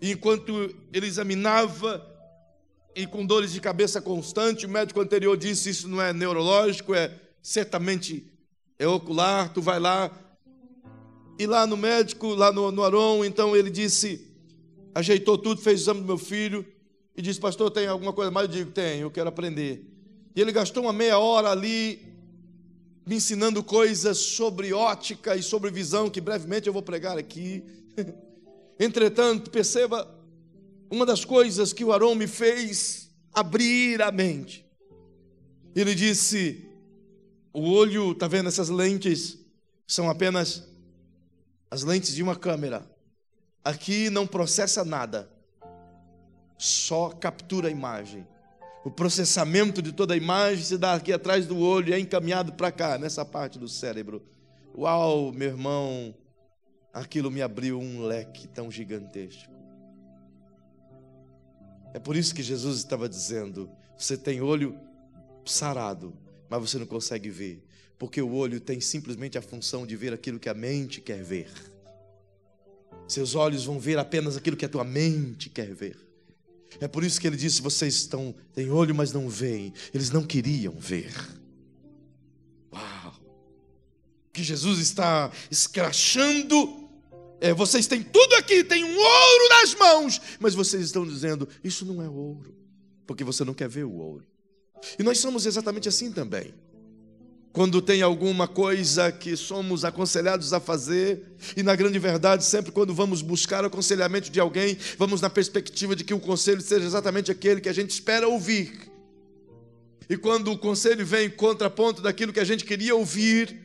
E enquanto ele examinava, e com dores de cabeça constante, o médico anterior disse: isso não é neurológico, certamente é ocular, tu vai lá. E lá no médico, lá no Aron, então ele disse, ajeitou tudo, fez o exame do meu filho e disse: pastor, tem alguma coisa mais? Eu digo: tem, eu quero aprender. E ele gastou uma meia hora ali me ensinando coisas sobre ótica e sobre visão, que brevemente eu vou pregar aqui. Entretanto, perceba, uma das coisas que o Aron me fez abrir a mente. Ele disse: o olho, está vendo essas lentes? São apenas as lentes de uma câmera. Aqui não processa nada, só captura a imagem. O processamento de toda a imagem se dá aqui atrás do olho e é encaminhado para cá, nessa parte do cérebro. Uau, meu irmão, aquilo me abriu um leque tão gigantesco. É por isso que Jesus estava dizendo: você tem olho sarado, mas você não consegue ver, porque o olho tem simplesmente a função de ver aquilo que a mente quer ver. Seus olhos vão ver apenas aquilo que a tua mente quer ver. É por isso que ele disse: vocês têm olho, mas não veem. Eles não queriam ver. Uau! Que Jesus está escrachando. Vocês têm tudo aqui, tem um ouro nas mãos, mas vocês estão dizendo: isso não é ouro, porque você não quer ver o ouro. E nós somos exatamente assim também. Quando tem alguma coisa que somos aconselhados a fazer, e na grande verdade, sempre quando vamos buscar o aconselhamento de alguém, vamos na perspectiva de que o conselho seja exatamente aquele que a gente espera ouvir. E quando o conselho vem em contraponto daquilo que a gente queria ouvir,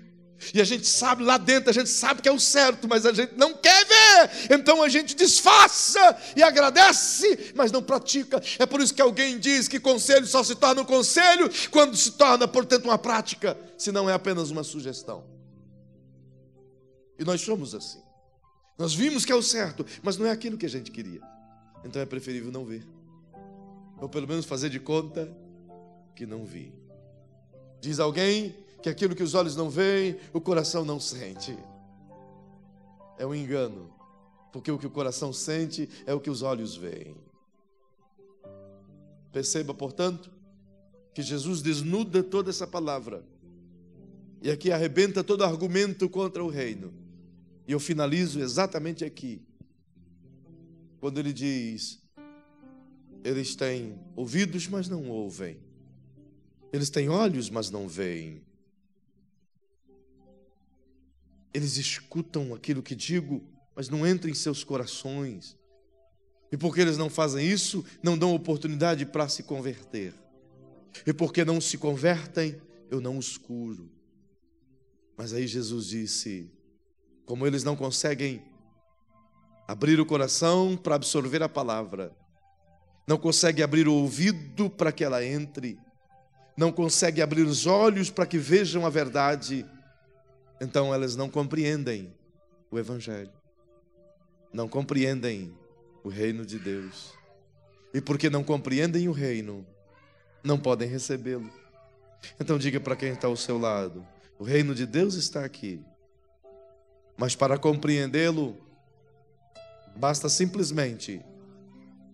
e a gente sabe lá dentro, a gente sabe que é o certo, mas a gente não quer ver, então a gente disfarça e agradece, mas não pratica. É por isso que alguém diz que conselho só se torna um conselho quando se torna, portanto, uma prática, se não é apenas uma sugestão. E nós somos assim. Nós vimos que é o certo, mas não é aquilo que a gente queria. Então é preferível não ver, ou pelo menos fazer de conta que não vi. Diz alguém que aquilo que os olhos não veem, o coração não sente. É um engano, porque o que o coração sente é o que os olhos veem. Perceba, portanto, que Jesus desnuda toda essa palavra e aqui arrebenta todo argumento contra o reino. E eu finalizo exatamente aqui, quando ele diz: eles têm ouvidos, mas não ouvem. Eles têm olhos, mas não veem. Eles escutam aquilo que digo, mas não entra em seus corações. E porque eles não fazem isso, não dão oportunidade para se converter. E porque não se convertem, eu não os curo. Mas aí Jesus disse: como eles não conseguem abrir o coração para absorver a palavra, não consegue abrir o ouvido para que ela entre, não consegue abrir os olhos para que vejam a verdade, então elas não compreendem o Evangelho, não compreendem o reino de Deus. E porque não compreendem o reino, não podem recebê-lo. Então diga para quem está ao seu lado: o reino de Deus está aqui, mas para compreendê-lo, basta simplesmente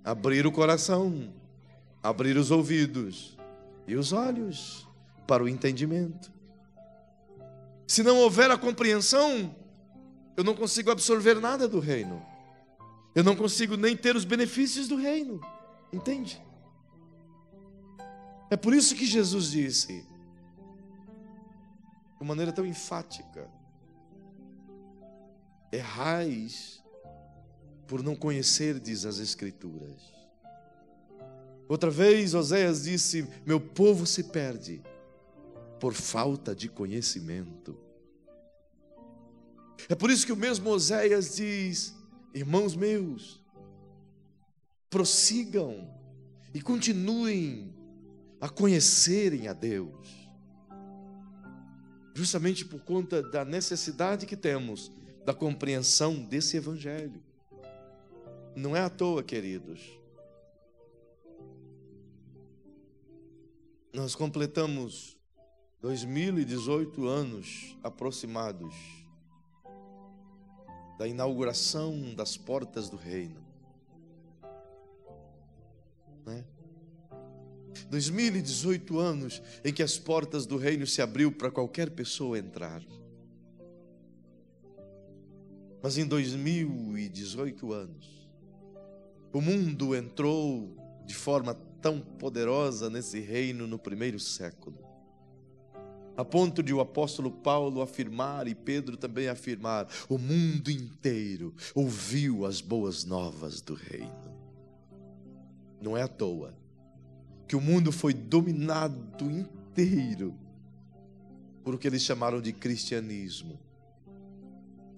abrir o coração, abrir os ouvidos e os olhos para o entendimento. Se não houver a compreensão, eu não consigo absorver nada do reino. Eu não consigo nem ter os benefícios do reino. Entende? É por isso que Jesus disse, de maneira tão enfática: errais por não conhecerdes as Escrituras. Outra vez Oséias disse: meu povo se perde por falta de conhecimento. É por isso que o mesmo Oséias diz: irmãos meus, prossigam e continuem a conhecerem a Deus, justamente por conta da necessidade que temos da compreensão desse Evangelho. Não é à toa, queridos, nós completamos 2018 anos aproximados da inauguração das portas do reino, né? 2018 anos em que as portas do reino se abriu para qualquer pessoa entrar. Mas em 2018 anos, o mundo entrou de forma tão poderosa nesse reino no primeiro século, a ponto de o apóstolo Paulo afirmar, e Pedro também afirmar: o mundo inteiro ouviu as boas novas do reino. Não é à toa que o mundo foi dominado inteiro por o que eles chamaram de cristianismo,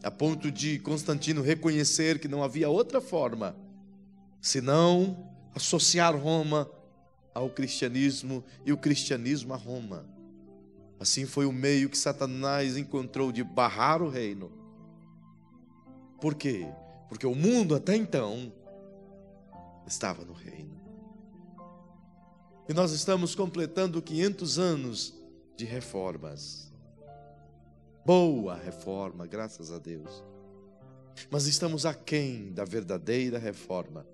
a ponto de Constantino reconhecer que não havia outra forma senão associar Roma ao cristianismo e o cristianismo a Roma. Assim foi o meio que Satanás encontrou de barrar o reino. Por quê? Porque o mundo até então estava no reino. E nós estamos completando 500 anos de reformas. Boa reforma, graças a Deus. Mas estamos aquém da verdadeira reforma,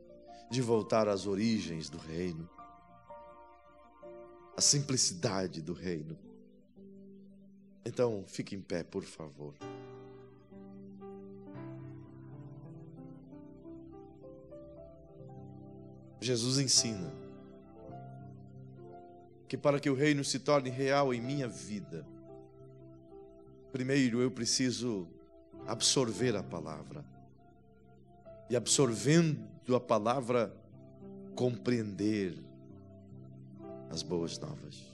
de voltar às origens do reino, a simplicidade do reino. Então, fique em pé, por favor. Jesus ensina que para que o reino se torne real em minha vida, primeiro eu preciso absorver a palavra. E absorvendo a palavra, compreender as boas novas.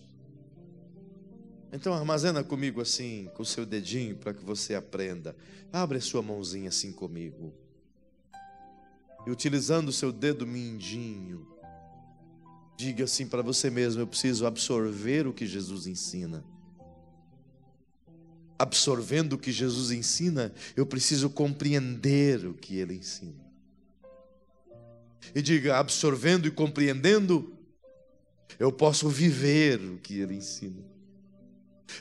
Então armazena comigo assim, com o seu dedinho, para que você aprenda. Abre a sua mãozinha assim comigo. E utilizando o seu dedo mindinho, diga assim para você mesmo: eu preciso absorver o que Jesus ensina. Absorvendo o que Jesus ensina, eu preciso compreender o que Ele ensina. E diga: absorvendo e compreendendo, eu posso viver o que Ele ensina.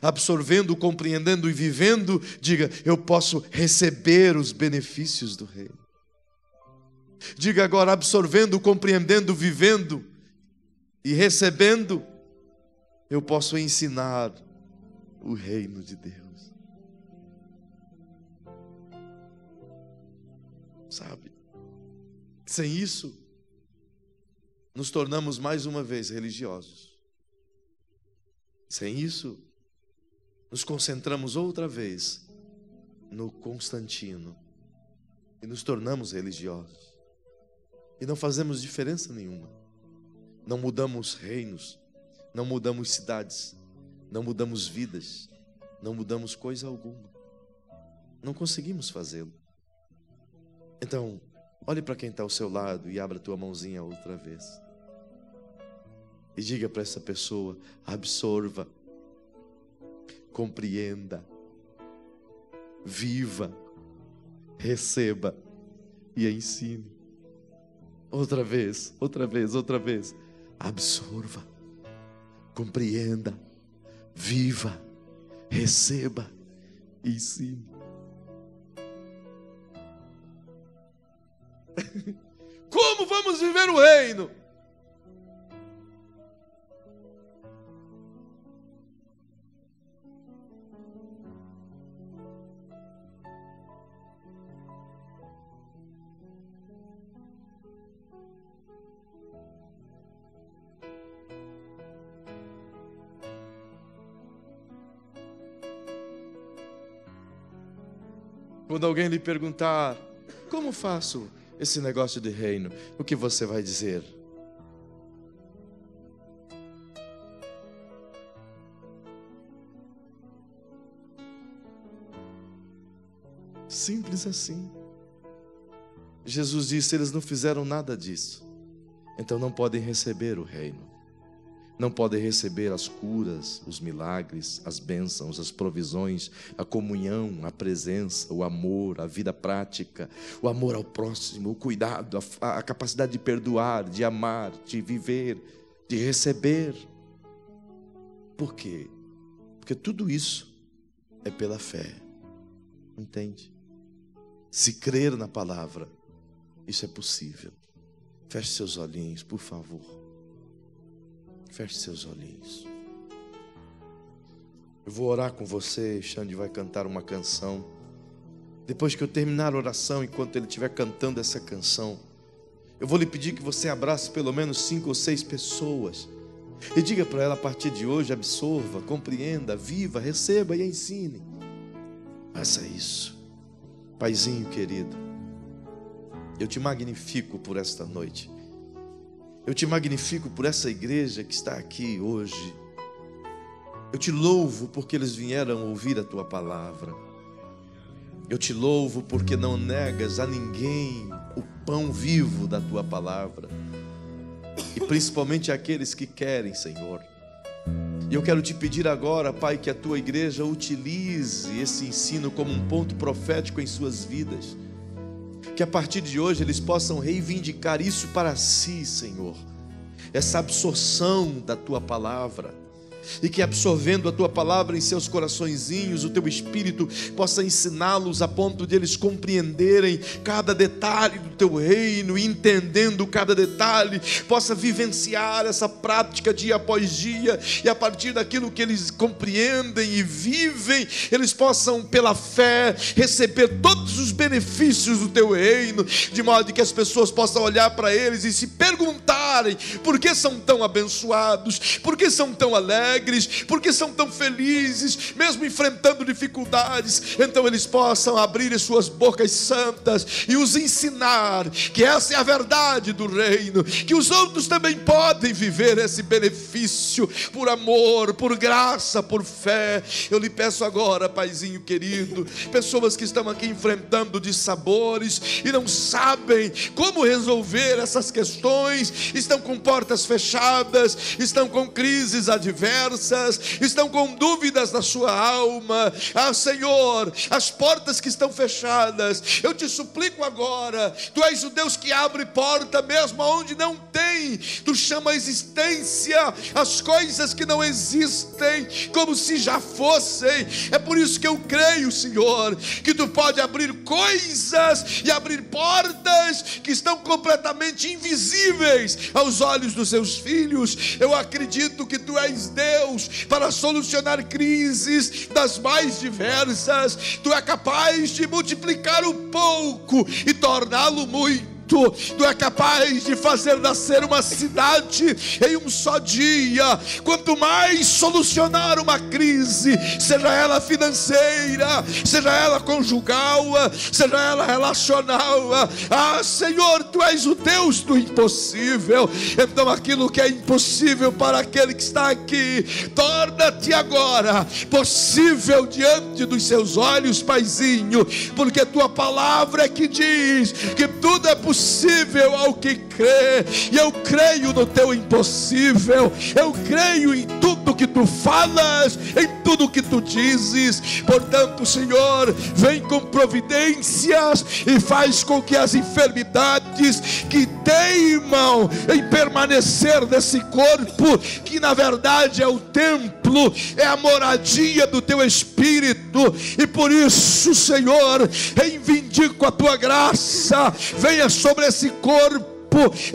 Absorvendo, compreendendo e vivendo, diga: eu posso receber os benefícios do reino. Diga agora: absorvendo, compreendendo, vivendo e recebendo, eu posso ensinar o reino de Deus. Sabe? Sem isso, nos tornamos mais uma vez religiosos. Sem isso, nos concentramos outra vez no Constantino e nos tornamos religiosos. E não fazemos diferença nenhuma. Não mudamos reinos, não mudamos cidades, não mudamos vidas, não mudamos coisa alguma. Não conseguimos fazê-lo. Então, Olhe para quem está ao seu lado e abra a tua mãozinha outra vez. E diga para essa pessoa: absorva, compreenda, viva, receba e ensine. Outra vez, outra vez, outra vez. Absorva, compreenda, viva, receba e ensine. Como vamos viver o reino? Quando alguém lhe perguntar: como faço esse negócio de reino? O que você vai dizer? Simples assim. Jesus disse: eles não fizeram nada disso, então não podem receber o reino. Não podem receber as curas, os milagres, as bênçãos, as provisões, a comunhão, a presença, o amor, a vida prática, o amor ao próximo, o cuidado, a capacidade de perdoar, de amar, de viver, de receber. Por quê? Porque tudo isso é pela fé. Entende? Se crer na palavra, isso é possível. Feche seus olhinhos, por favor. Feche seus olhinhos. Eu vou orar com você. Xande vai cantar uma canção. Depois que eu terminar a oração, enquanto ele estiver cantando essa canção, eu vou lhe pedir que você abrace pelo menos 5 ou 6 pessoas e diga para ela: a partir de hoje, absorva, compreenda, viva, receba e ensine. Faça isso. Paizinho querido, eu te magnifico por esta noite. Eu te magnifico por essa igreja que está aqui hoje. Eu te louvo porque eles vieram ouvir a tua palavra. Eu te louvo porque não negas a ninguém o pão vivo da tua palavra. E principalmente àqueles que querem, Senhor. E eu quero te pedir agora, Pai, que a tua igreja utilize esse ensino como um ponto profético em suas vidas. Que a partir de hoje eles possam reivindicar isso para si, Senhor. Essa absorção da tua palavra. E que absorvendo a tua palavra em seus coraçõezinhos, o teu Espírito possa ensiná-los a ponto de eles compreenderem cada detalhe do teu reino, e entendendo cada detalhe, possa vivenciar essa prática dia após dia, e a partir daquilo que eles compreendem e vivem, eles possam pela fé receber todos os benefícios do teu reino, de modo que as pessoas possam olhar para eles e se perguntarem: por que são tão abençoados? Por que são tão alegres? Porque são tão felizes, mesmo enfrentando dificuldades? Então eles possam abrir as suas bocas santas e os ensinar que essa é a verdade do reino, que os outros também podem viver esse benefício por amor, por graça, por fé. Eu lhe peço agora, Paizinho querido, pessoas que estão aqui enfrentando dissabores e não sabem como resolver essas questões, estão com portas fechadas, estão com crises adversas, estão com dúvidas na sua alma. Senhor, as portas que estão fechadas, eu te suplico agora, tu és o Deus que abre porta mesmo onde não tem. Tu chama a existência as coisas que não existem como se já fossem. É por isso que eu creio, Senhor, que tu pode abrir coisas e abrir portas que estão completamente invisíveis aos olhos dos seus filhos. Eu acredito que tu és Deus para solucionar crises das mais diversas. Tu é capaz de multiplicar o pouco e torná-lo muito. Tu é capaz de fazer nascer uma cidade em um só dia. Quanto mais solucionar uma crise, seja ela financeira, seja ela conjugal, seja ela relacional, Senhor, Tu és o Deus do impossível. Então aquilo que é impossível para aquele que está aqui, torna-te agora possível diante dos seus olhos, Paizinho, porque Tua palavra é que diz que tudo é possível ao que crê. E eu creio no Teu impossível, eu creio em tudo que Tu falas, em tudo que Tu dizes. Portanto, Senhor, vem com providências e faz com que as enfermidades que teimam em permanecer nesse corpo, que na verdade é o templo, é a moradia do Teu Espírito, e por isso, Senhor, reivindico a Tua graça, venha sobre esse corpo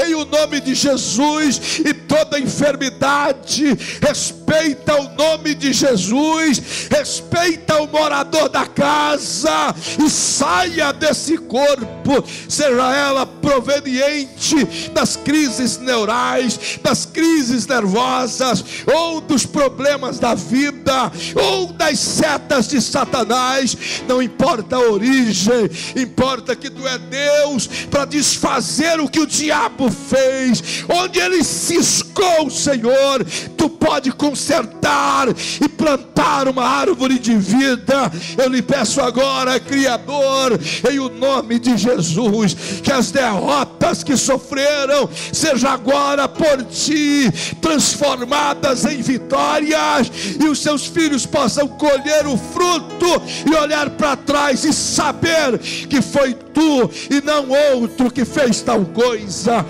em o nome de Jesus, e toda enfermidade, respeita o nome de Jesus, respeita o morador da casa, e saia desse corpo, seja ela proveniente das crises neurais, das crises nervosas, ou dos problemas da vida, ou das setas de Satanás. Não importa a origem, importa que Tu é Deus para desfazer o que o diabo fez. Onde ele ciscou, Senhor, Tu pode consertar e plantar uma árvore de vida. Eu lhe peço agora, Criador, em o nome de Jesus, que as derrotas que sofreram sejam agora por Ti transformadas em vitórias, e os Seus filhos possam colher o fruto e olhar para trás e saber que foi Tu e não outro que fez tal coisa.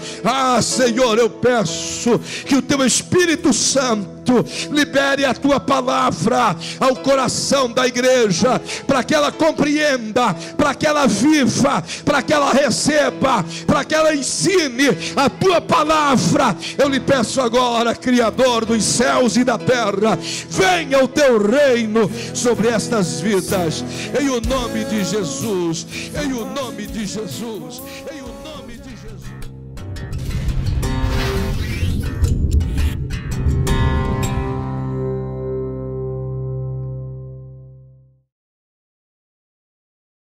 Senhor, eu peço que o Teu Espírito Santo libere a Tua palavra ao coração da igreja, para que ela compreenda, para que ela viva, para que ela receba, para que ela ensine a Tua palavra. Eu lhe peço agora, Criador dos céus e da terra, venha o Teu reino sobre estas vidas, em o nome de Jesus, em o nome de Jesus.